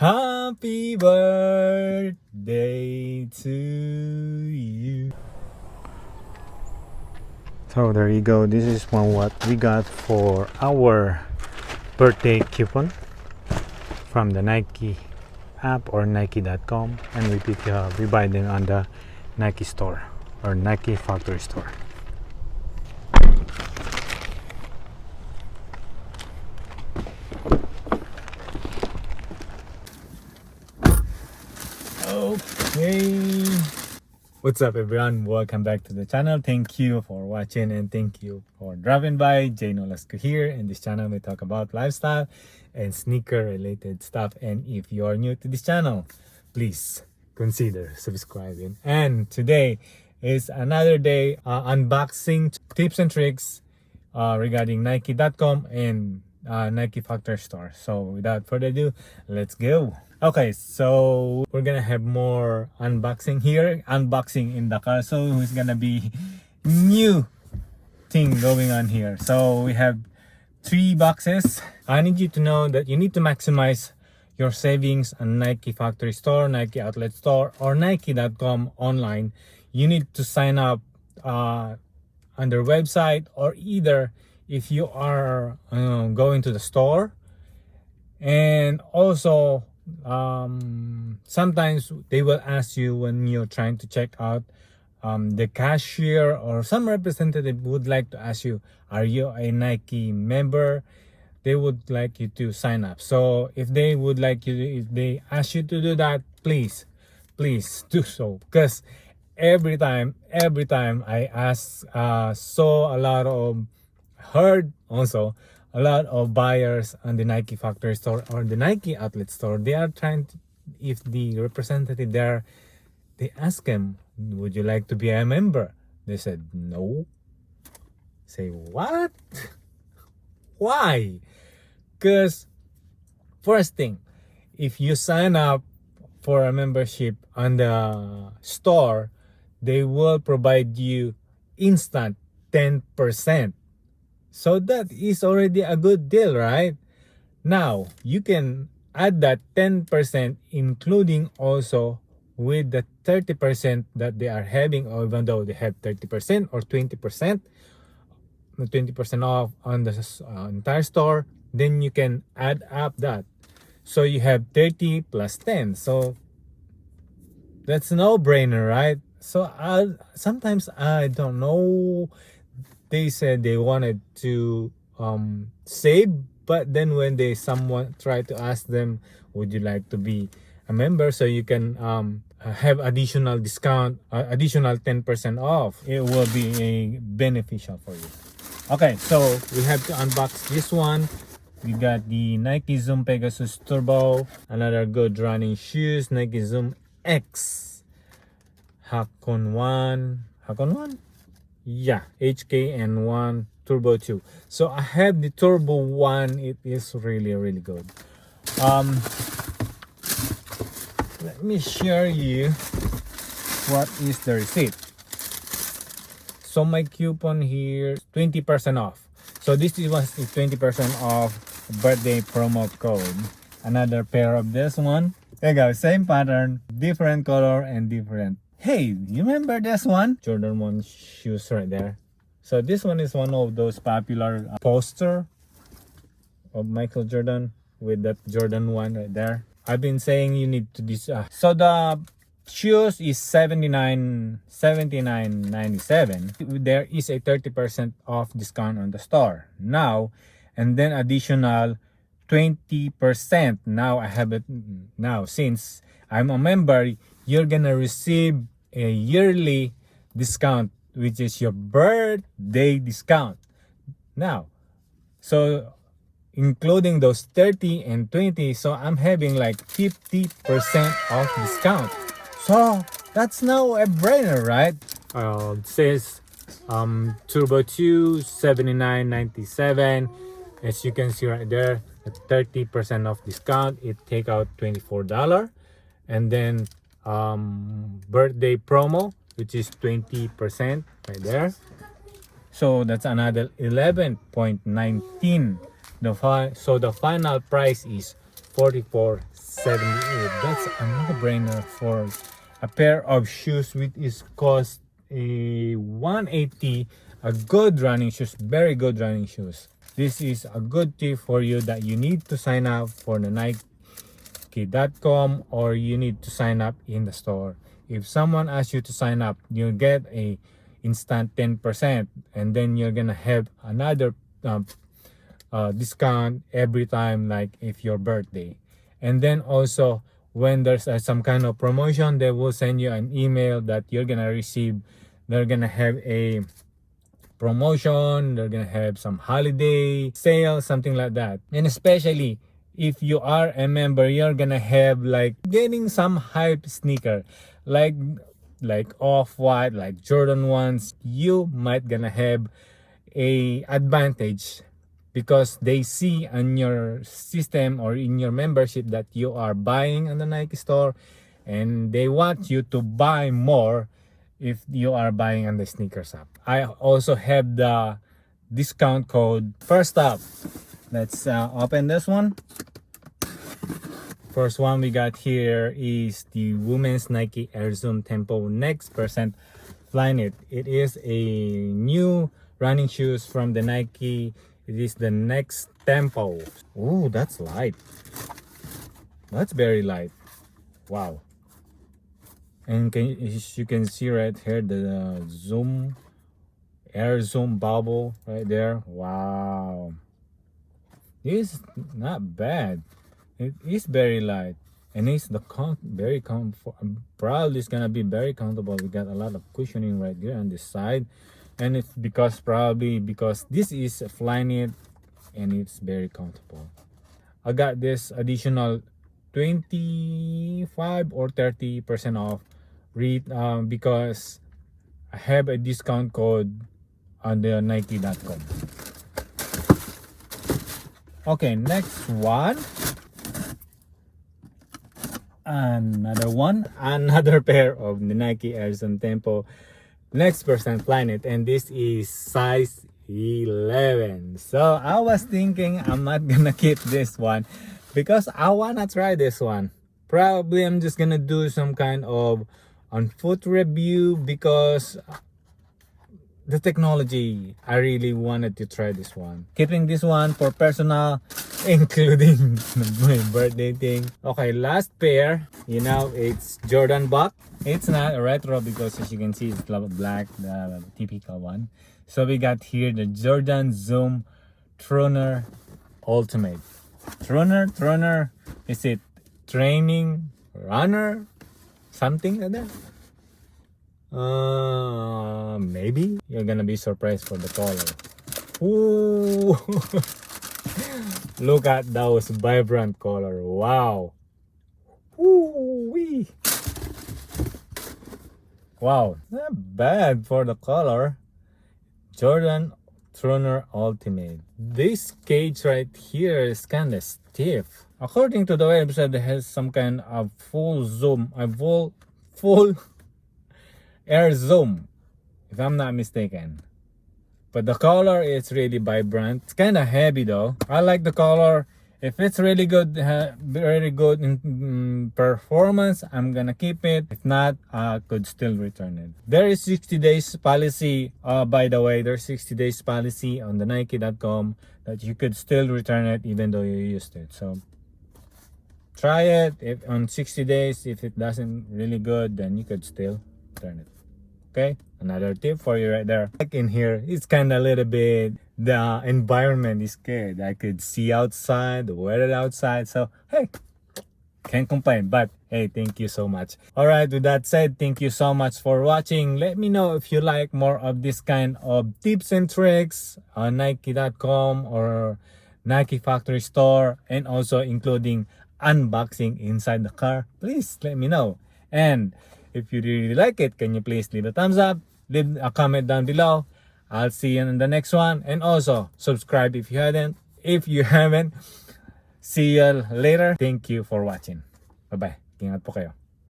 Happy birthday to you. So there you go. This is what we got for our birthday coupon from the Nike app or Nike.com, and we buy them on the Nike store or Nike factory store. Okay, what's up everyone, welcome back to the channel. Thank you for watching and thank you for dropping by. Nolasco here. In this channel we talk about lifestyle and sneaker related stuff, and if you are new to this channel, please consider subscribing. And today is another day unboxing tips and tricks regarding Nike.com and Nike factory store. So without further ado, let's go. Okay, so we're gonna have more unboxing here, unboxing in the car. So who's gonna be new thing going on here. So we have 3 boxes. I need you to know that you need to maximize your savings on Nike factory store, Nike outlet store, or Nike.com online. You need to sign up on their website, or either if you are going to the store. And also sometimes they will ask you when you're trying to check out, the cashier or some representative would like to ask you, are you a Nike member? They would like you to sign up. So if they ask you to do that, please do so, because every time I heard also a lot of buyers on the Nike factory store or the Nike outlet store, they are trying to, if the representative there, they ask them, would you like to be a member? They said no. Say what? Why? Because first thing, if you sign up for a membership on the store, they will provide you instant 10%. So that is already a good deal, right? Now, you can add that 10%, including also with the 30% that they are having, or even though they have 30% or 20%, 20% off on the entire store, then you can add up that. So you have 30 plus 10. So that's a no-brainer, right? So sometimes I don't know. They said they wanted to save, but then when someone tried to ask them, would you like to be a member so you can have additional discount, additional 10% off, it will be beneficial for you. Okay, so we have to unbox this one. We got the Nike Zoom Pegasus Turbo, another good running shoes, Nike Zoom X Hakon 1. Yeah, HKN1 Turbo 2. So I have the Turbo 1. It is really good. Let me share you what is the receipt. So my coupon here, 20% off. So this was the 20% off birthday promo code. Another pair of this one. There you go, same pattern, different color and different. Hey, you remember this one? Jordan 1 shoes right there. So this one is one of those popular poster of Michael Jordan with that Jordan 1 right there. I've been saying you need to so the shoes is $79.97. There is a 30% off discount on the store now, and then additional 20%. Now I have it now. Since I'm a member, you're gonna receive a yearly discount, which is your birthday discount. Now, so including those 30 and 20, so I'm having like 50% off discount. So that's now a brainer, right? It says Turbo 2 $79.97. As you can see right there, a 30% off discount, it take out $24. And then birthday promo, which is 20% right there. So that's another 11.19. So the final price is $44.78. That's a no-brainer for a pair of shoes which is cost a 180. A good running shoes, very good running shoes. This is a good tip for you that you need to sign up for the Nike.com, or you need to sign up in the store. If someone asks you to sign up, you'll get a instant 10%, and then you're gonna have another discount every time, like if your birthday. And then also when there's some kind of promotion, they will send you an email that you're gonna receive. They're gonna have a promotion, they're gonna have some holiday sale, something like that. And especially if you are a member, you're gonna have like getting some hype sneaker like Off-White, like Jordan ones. You might gonna have a advantage because they see on your system or in your membership that you are buying on the Nike store, and they want you to buy more if you are buying on the sneakers app. I also have the discount code. First up, let's open this one. First one we got here is the women's Nike Air Zoom Tempo Next Percent Flyknit. It is a new running shoes from the Nike. It is the Next Tempo. Oh, that's light. That's very light. Wow. And as you can see right here, the zoom, air zoom bubble right there. Wow. This is not bad. It is very light, and it's very comfortable. Probably it's gonna be very comfortable. We got a lot of cushioning right there on this side, and it's probably because this is a Flyknit, and it's very comfortable. I got this additional 25 or 30% off because I have a discount code on the Nike.com. Okay, next one. Another pair of the Nike Air Zoom Tempo Next Percent Flyknit, and this is size 11. So I was thinking I'm not gonna keep this one because I wanna try this one. Probably I'm just gonna do some kind of on foot review because the technology, I really wanted to try this one. Keeping this one for personal, including my birthday thing. Okay, last pair, it's Jordan Buck. It's not a retro because as you can see it's black, the typical one. So we got here the Jordan Zoom Trunner Ultimate. Trunner, is it training runner, something like that? Maybe you're gonna be surprised for the color. Ooh. Look at those vibrant color. Wow. Ooh-wee. Wow, not bad for the color. Jordan Trunner Ultimate. This cage right here is kind of stiff. According to the website, it has some kind of full air zoom, if I'm not mistaken. But the color is really vibrant. It's kind of heavy though. I like the color. If it's really good, very good in performance, I'm gonna keep it. If not, I could still return it. There is 60 days policy. By the way, there's 60 days policy on the Nike.com that you could still return it even though you used it. So try it. If on 60 days, if it doesn't really good, then you could still return it. Okay, another tip for you right there. Like in here, it's kind of a little bit, the environment is good. I could see outside, the weather outside. So hey, can't complain. But hey, thank you so much. All right, with that said, thank you so much for watching. Let me know if you like more of this kind of tips and tricks on Nike.com or Nike Factory Store, and also including unboxing inside the car. Please let me know. And if you really like it, can you please leave a thumbs up, leave a comment down below. I'll see you in the next one. And also, subscribe if you haven't. See you later. Thank you for watching. Bye-bye. Ingat po kayo.